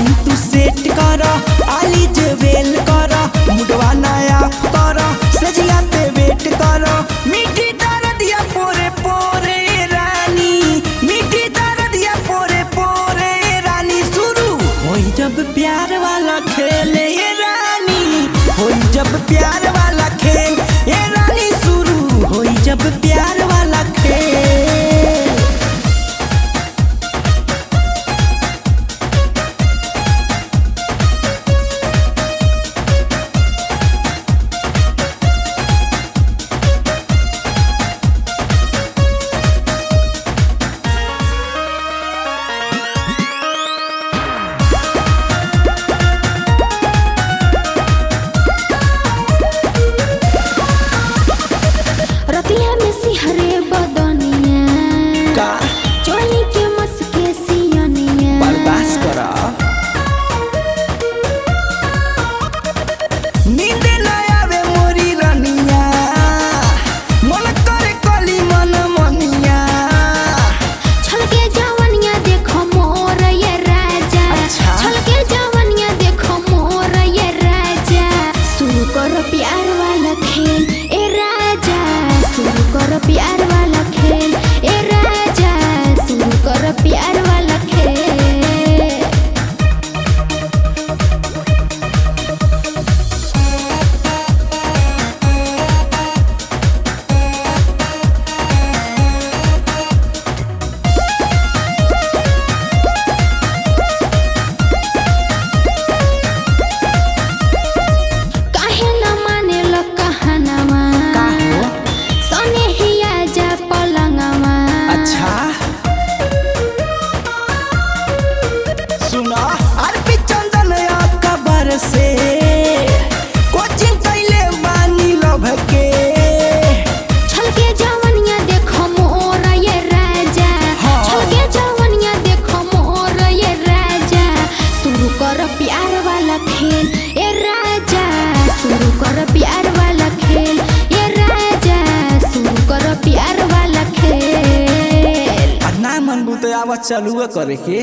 Time तू set कर, आली जे वेल कर, मुडवा नया कर, सजिया पे वेट कर। मीठी दर्दिया पोरे पोरे रानी, मीठी दर्दिया पोरे पोरे रानी। शुरू होई जब प्यार वाला खेल ये रानी, होई जब प्यार वाला खेल ये रानी। शुरू होई जब प्यार वाला खेल। रतिया में सिहरे बदनिया का चोली के मस्के सियनिया बर्दाश्त करा। नींद न आवे मोरी रनिया, मन करे कली मन मनिया। छलके जवनिया देखो मोर ये राजा, अच्छा। छलके जवनिया देखो मोर ये राजा। शुरू करो प्यार वाला खेल ए राजा, शुरू करो प्यार वाला खेल ए राजा, शुरू करो प्यार वाला खेल। काहे न माने लो कहनवा, का हो? सने हिया जा पलंगवा। अच्छा सुना आरपी चंदन अकबर से कोचिंग कैले बानी लभ के। छलके जवनिया देखो मोर ये राजा, हाँ। छलके जवनिया देखो मोर ये राजा। शुरू कर प्यार वाला खेल ए राजा, शुरू कर प्यार वाला खेल ए राजा, शुरू कर प्यार वाला खेल। आ ना मन बुते आवा चलुए करे के।